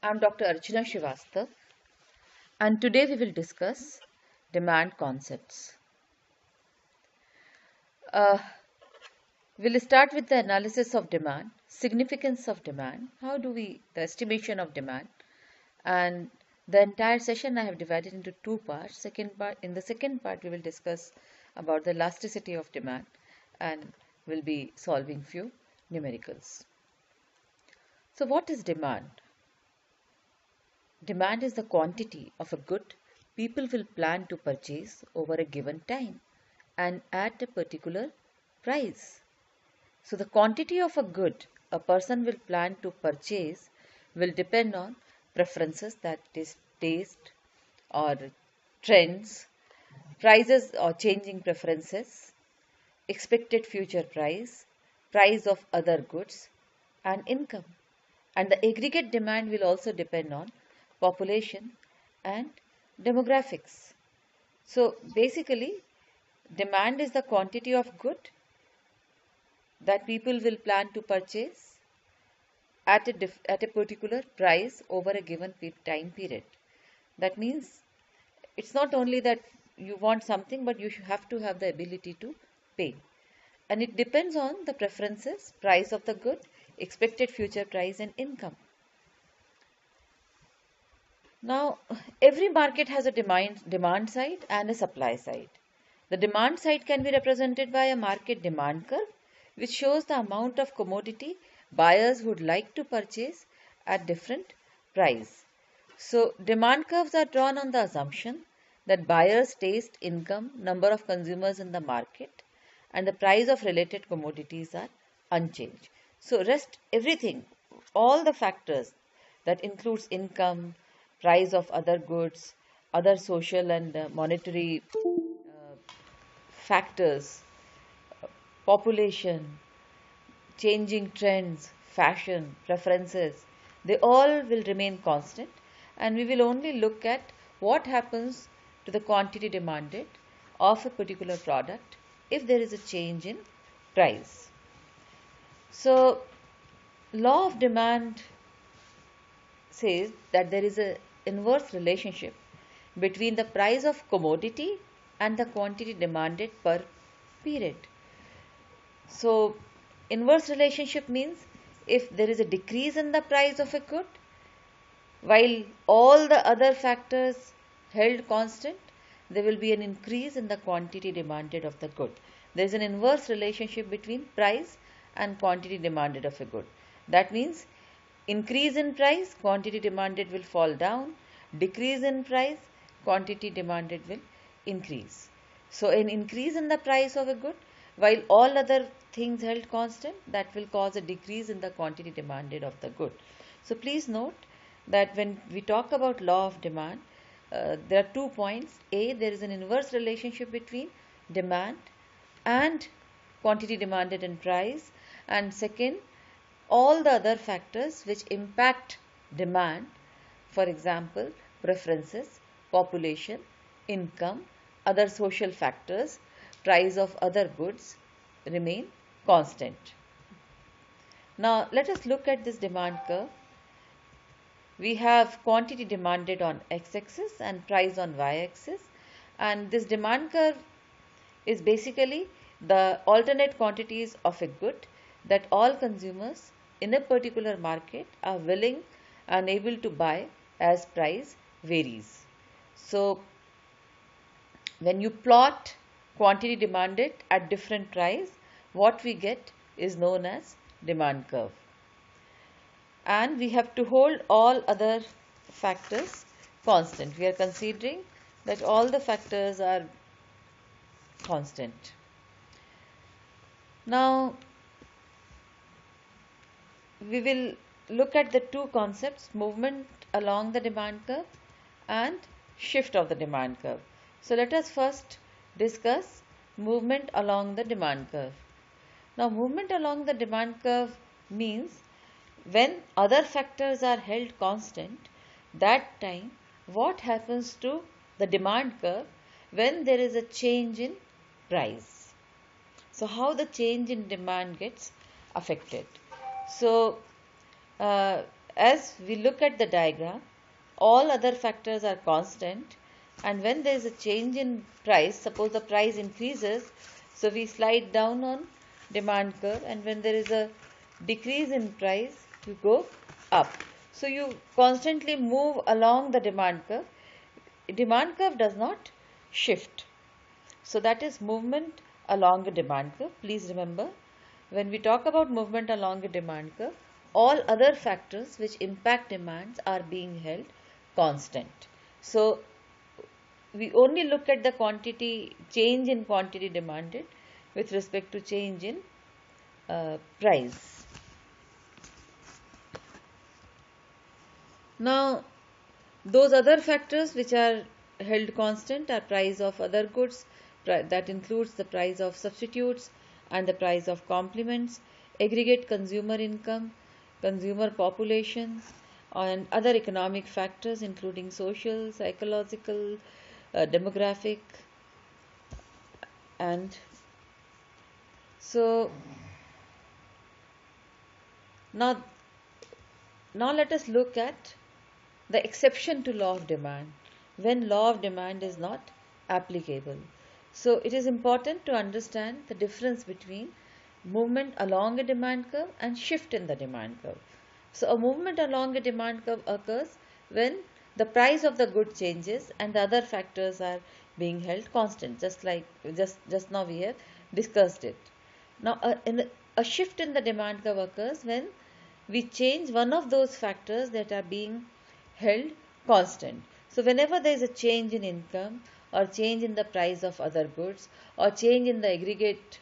I'm Dr. Archana Shrivastava, and today we will discuss demand concepts. Uh, we'll start with the analysis of demand, significance of demand, the estimation of demand, and the entire session I have divided into two parts. In the second part, we will discuss about the elasticity of demand, and we'll be solving few numericals. So, what is demand? Demand is the quantity of a good people will plan to purchase over a given time and at a particular price. So, the quantity of a good a person will plan to purchase will depend on preferences, that is, taste or trends, prices or changing preferences, expected future price, price of other goods, and income. And the aggregate demand will also depend on population and demographics. So basically, demand is the quantity of good that people will plan to purchase at a particular price over a given time period. That means it's not only that you want something, but you have to have the ability to pay. And it depends on the preferences, price of the good, expected future price, and income. Now, every market has a demand side and a supply side. The demand side can be represented by a market demand curve, which shows the amount of commodity buyers would like to purchase at different price. So, demand curves are drawn on the assumption that buyers' taste, income, number of consumers in the market, and the price of related commodities are unchanged. So, rest everything, all the factors that includes income, price of other goods, other social and monetary factors, population, changing trends, fashion, preferences, they all will remain constant, and we will only look at what happens to the quantity demanded of a particular product if there is a change in price. So, law of demand says that there is an inverse relationship between the price of commodity and the quantity demanded per period. So, inverse relationship means if there is a decrease in the price of a good, while all the other factors held constant, there will be an increase in the quantity demanded of the good. There is an inverse relationship between price and quantity demanded of a good. That means increase in price, quantity demanded will fall down. Decrease in price, quantity demanded will increase. So, an increase in the price of a good, while all other things held constant, that will cause a decrease in the quantity demanded of the good. So, please note that when we talk about law of demand, there are 2 points. A, there is an inverse relationship between demand and quantity demanded and price. And second, all the other factors which impact demand, for example, preferences, population, income, other social factors, price of other goods remain constant. Now, let us look at this demand curve. We have quantity demanded on x-axis and price on y-axis, and this demand curve is basically the alternate quantities of a good that all consumers in a particular market are willing and able to buy as price varies. So, when you plot quantity demanded at different price, what we get is known as demand curve. And we have to hold all other factors constant. We are considering that all the factors are constant. Now, we will look at the two concepts, movement along the demand curve and shift of the demand curve. So, let us first discuss movement along the demand curve. Now, movement along the demand curve means when other factors are held constant, that time what happens to the demand curve when there is a change in price. So, how the change in demand gets affected. So, as we look at the diagram, all other factors are constant, and when there is a change in price, suppose the price increases, so we slide down on demand curve, and when there is a decrease in price, you go up. So you constantly move along the demand curve. Demand curve does not shift. So that is movement along a demand curve. Please remember, when we talk about movement along a demand curve, all other factors which impact demands are being held constant. So we only look at the quantity, change in quantity demanded with respect to change in price. Now, those other factors which are held constant are price of other goods, that includes the price of substitutes and the price of complements, aggregate consumer income, consumer populations, and other economic factors including social, psychological, demographic, and so now let us look at the exception to law of demand, when law of demand is not applicable. So it is important to understand the difference between movement along a demand curve and shift in the demand curve. So a movement along a demand curve occurs when the price of the good changes and the other factors are being held constant, just like just now we have discussed it. Now a shift in the demand curve occurs when we change one of those factors that are being held constant. So whenever there is a change in income or change in the price of other goods or change in the aggregate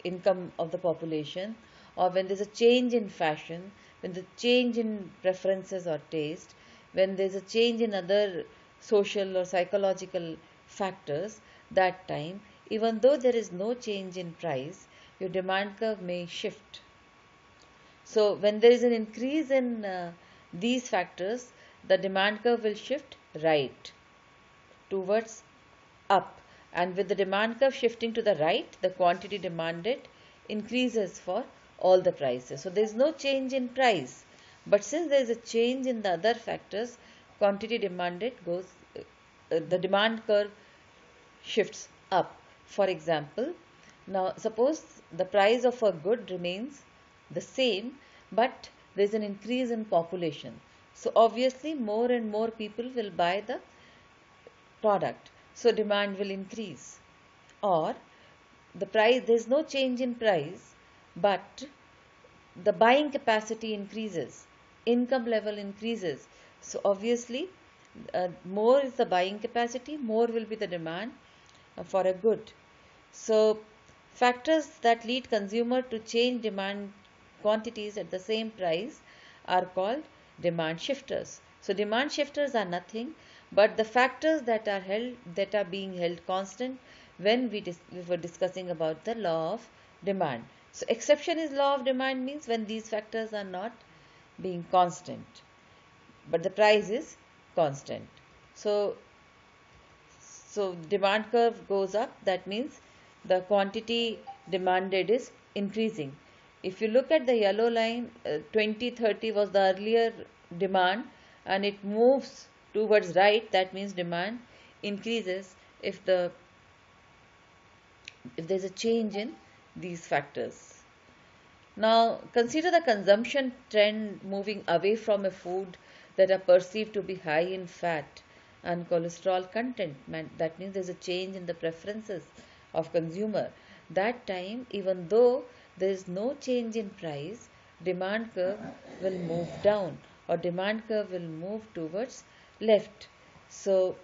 income of the population, or when there is a change in fashion, when the change in preferences or taste, when there is a change in other social or psychological factors, that time, even though there is no change in price, your demand curve may shift. So when there is an increase in these factors, the demand curve will shift right towards up, and with the demand curve shifting to the right, the quantity demanded increases for all the prices. So there is no change in price, but since there is a change in the other factors, quantity demanded goes, the demand curve shifts up. For example, now suppose the price of a good remains the same, but there is an increase in population. So obviously more and more people will buy the product. So demand will increase. Or the price, there is no change in price, but the buying capacity increases, income level increases. So obviously more is the buying capacity, more will be the demand for a good. So factors that lead consumer to change demand quantities at the same price are called demand shifters. So demand shifters are nothing but the factors that are being held constant when we were discussing about the law of demand. So exception is law of demand means when these factors are not being constant, but the price is constant. So demand curve goes up, that means the quantity demanded is increasing. If you look at the yellow line, 2030 was the earlier demand and it moves towards right, that means demand increases if there is a change in these factors. Now consider the consumption trend moving away from a food that are perceived to be high in fat and cholesterol content. That means there is a change in the preferences of consumer. That time, even though there is no change in price, demand curve will move down or demand curve will move towards left. So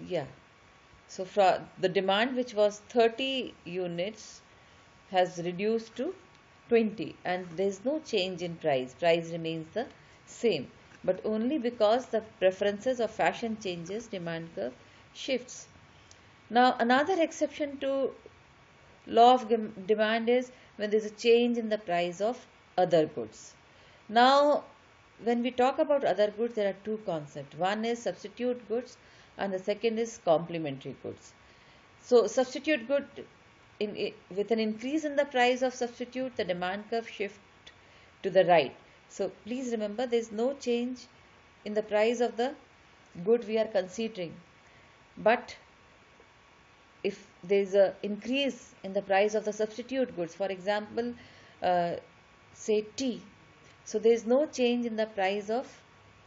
yeah, so the demand which was 30 units has reduced to 20 and there is no change in price remains the same, but only because the preferences of fashion changes, demand curve shifts. Now another exception to law of demand is when there is a change in the price of other goods. Now when we talk about other goods, there are two concepts. One is substitute goods and the second is complementary goods. So substitute good, with an increase in the price of substitute, the demand curve shift to the right. So please remember, there is no change in the price of the good we are considering, but if there is a increase in the price of the substitute goods, for example, say tea, so there is no change in the price of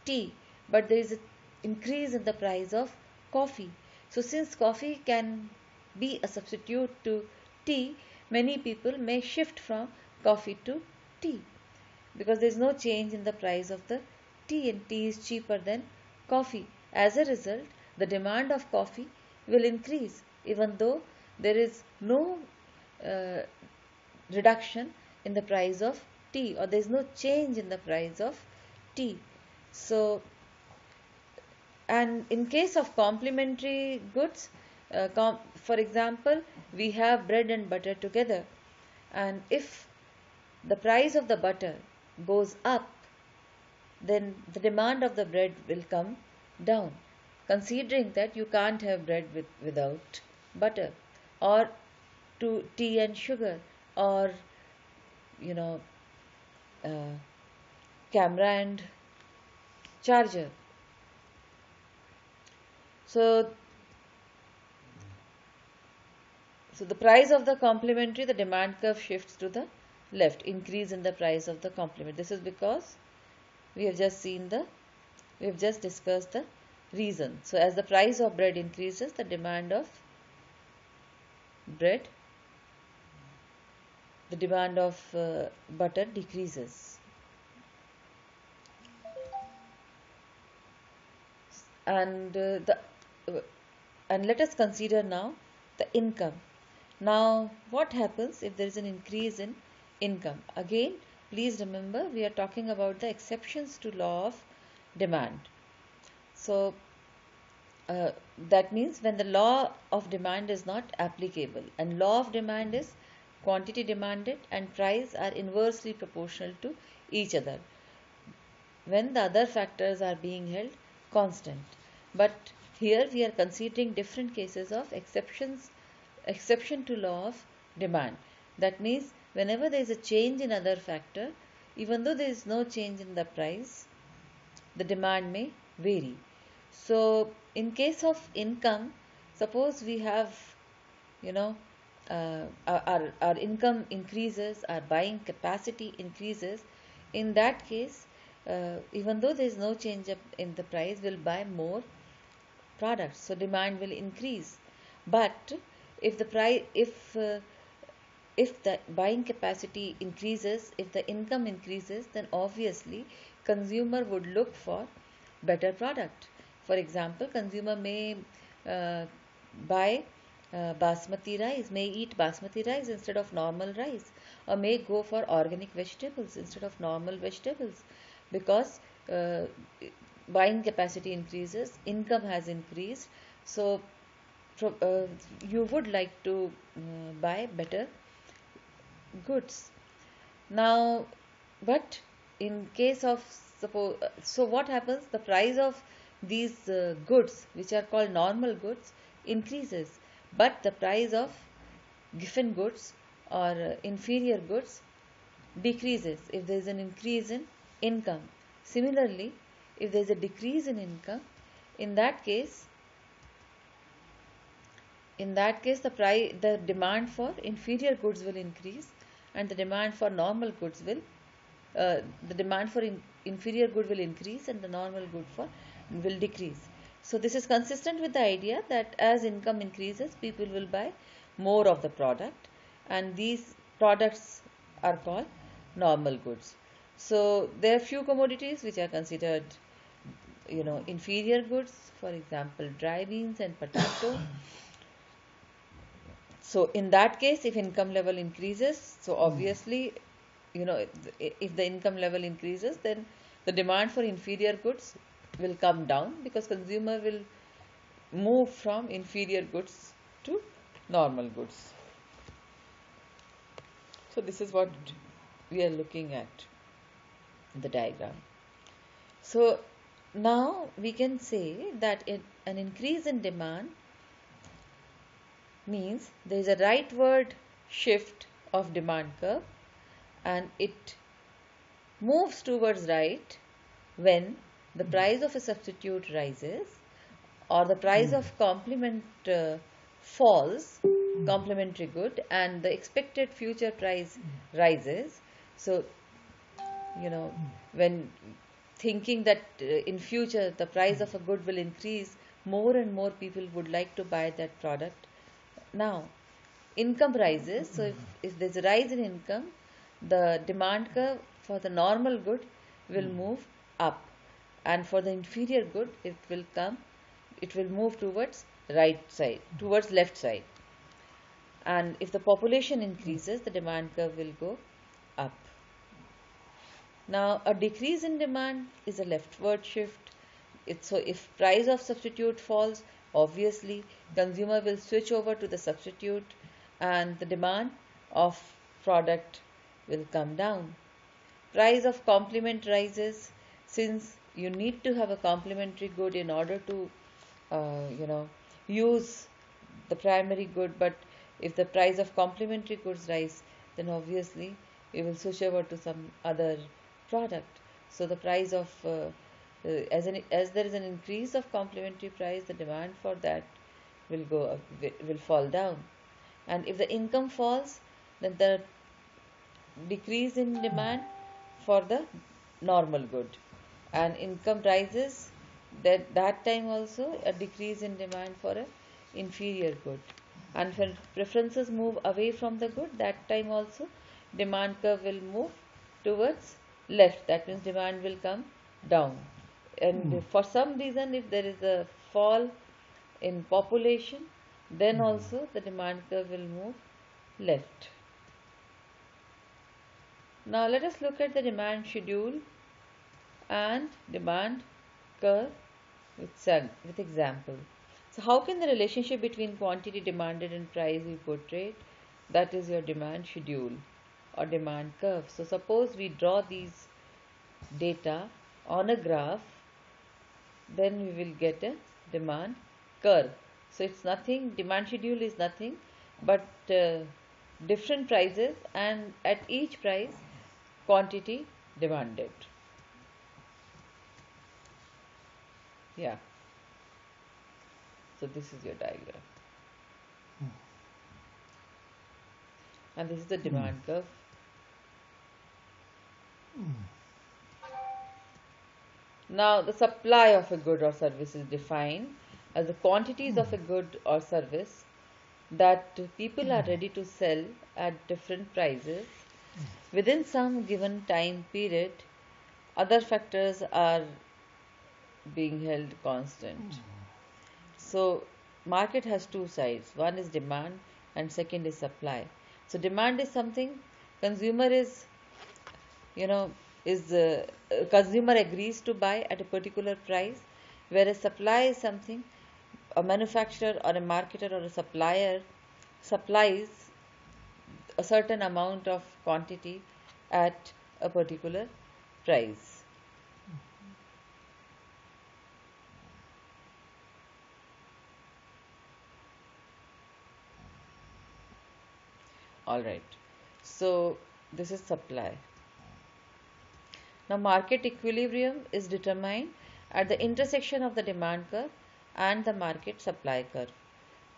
tea, but there is an increase in the price of coffee. So since coffee can be a substitute to tea, many people may shift from coffee to tea because there is no change in the price of the tea, and tea is cheaper than coffee. As a result, the demand of coffee will increase even though there is no uh, reduction in the price of tea, or there is no change in the price of tea. So, and in case of complementary goods, for example, we have bread and butter together, and if the price of the butter goes up, then the demand of the bread will come down, considering that you can't have bread without butter, or to tea and sugar, or you know uh, camera and charger. So, the price of the complementary, the demand curve shifts to the left, increase in the price of the complement. This is because we have just discussed the reason. So as the price of bread increases, the demand of bread, the demand of butter decreases. And and let us consider now the income. Now, what happens if there is an increase in income? Again, please remember, we are talking about the exceptions to law of demand. So, that means when the law of demand is not applicable, and law of demand is quantity demanded and price are inversely proportional to each other when the other factors are being held constant. But here we are considering different cases of exception to law of demand. That means whenever there is a change in other factor, even though there is no change in the price, the demand may vary. So in case of income, suppose we have, our income increases, our buying capacity increases. In that case, even though there is no change in the price, we'll buy more products, so demand will increase. But if the price, if the buying capacity increases, if the income increases, then obviously consumer would look for better product. For example, consumer may buy basmati rice, may eat basmati rice instead of normal rice, or may go for organic vegetables instead of normal vegetables, because buying capacity increases, income has increased, so you would like to buy better goods. Now, but in case of suppose, so what happens? The price of these goods, which are called normal goods, increases, but the price of given goods or inferior goods decreases if there is an increase in income. Similarly, if there is a decrease in income, in that case the demand for inferior goods will increase, and the demand for normal goods will the demand for inferior good will increase, and the normal good will decrease. So this is consistent with the idea that as income increases, people will buy more of the product, and these products are called normal goods. So there are few commodities which are considered inferior goods, for example dry beans and potato. So in that case, if income level increases, so obviously, if the income level increases, then the demand for inferior goods will come down, because consumer will move from inferior goods to normal goods. So this is what we are looking at in the diagram. So now we can say that an increase in demand means there is a rightward shift of demand curve, and it moves towards right when the price of a substitute rises or the price of complement falls, complementary good, and the expected future price rises. So, when thinking that in future the price of a good will increase, more and more people would like to buy that product. Now, income rises. So, if there's a rise in income, the demand curve for the normal good will move up, and for the inferior good, it will move towards right side, towards left side. And if the population increases, the demand curve will go up. Now, a decrease in demand is a leftward shift. So if price of substitute falls, obviously consumer will switch over to the substitute and the demand of product will come down. Price of complement rises since you need to have a complementary good in order to use the primary good, but if the price of complementary goods rise, then obviously we will switch over to some other product. So the price of as there is an increase of complementary price, the demand for that will go up, will fall down. And if the income falls, then the decrease in demand for the normal good, and income rises, that time also a decrease in demand for a inferior good. And when preferences move away from the good, that time also demand curve will move towards left. That means demand will come down. And for some reason, if there is a fall in population, then also the demand curve will move left. Now let us look at the demand schedule and demand curve with example. So how can the relationship between quantity demanded and price be portrayed? That is your demand schedule or demand curve. So suppose we draw these data on a graph, then we will get a demand curve. So it's nothing, demand schedule is nothing but different prices, and at each price quantity demanded. Yeah. So this is your diagram. And this is the demand curve. Now the supply of a good or service is defined as the quantities of a good or service that people are ready to sell at different prices within some given time period. Other factors are being held constant. So market has two sides. One is demand and second is supply. So demand is something consumer is, consumer agrees to buy at a particular price, whereas supply is something a manufacturer or a marketer or a supplier supplies a certain amount of quantity at a particular price. All right. So this is supply. Now market equilibrium is determined at the intersection of the demand curve and the market supply curve.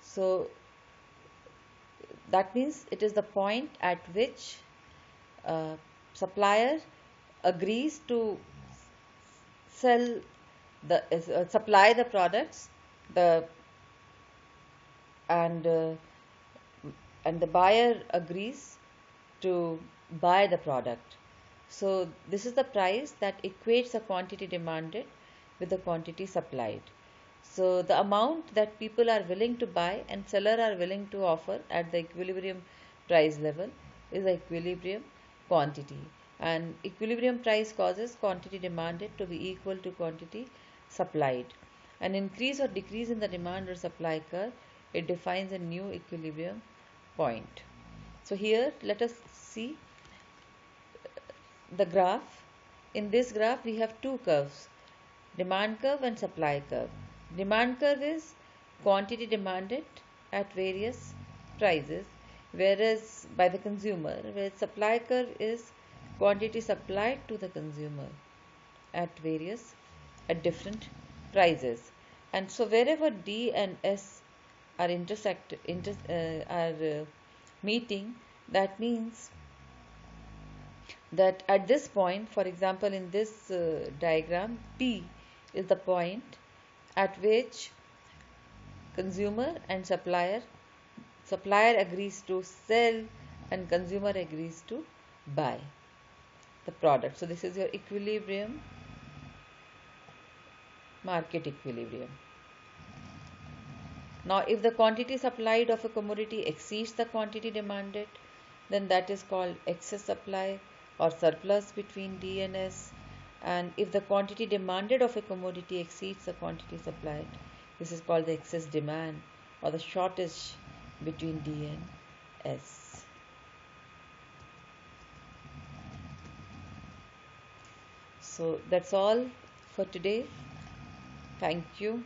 So that means it is the point at which supplier agrees to supply the products, and the buyer agrees to buy the product. So this is the price that equates the quantity demanded with the quantity supplied. So the amount that people are willing to buy and seller are willing to offer at the equilibrium price level is the equilibrium quantity. And equilibrium price causes quantity demanded to be equal to quantity supplied. An increase or decrease in the demand or supply curve, it defines a new equilibrium point. So here let us see the graph. In this graph we have two curves, demand curve and supply curve. Demand curve is quantity demanded at various prices, whereas by the consumer, whereas supply curve is quantity supplied to the consumer at different prices. And so wherever D and S are meeting, that means that at this point, for example, in this diagram, P is the point at which consumer and supplier agrees to sell and consumer agrees to buy the product. So this is your equilibrium, market equilibrium. Now if the quantity supplied of a commodity exceeds the quantity demanded, then that is called excess supply or surplus between D and S. And if the quantity demanded of a commodity exceeds the quantity supplied, this is called the excess demand or the shortage between D and S. So that's all for today. Thank you.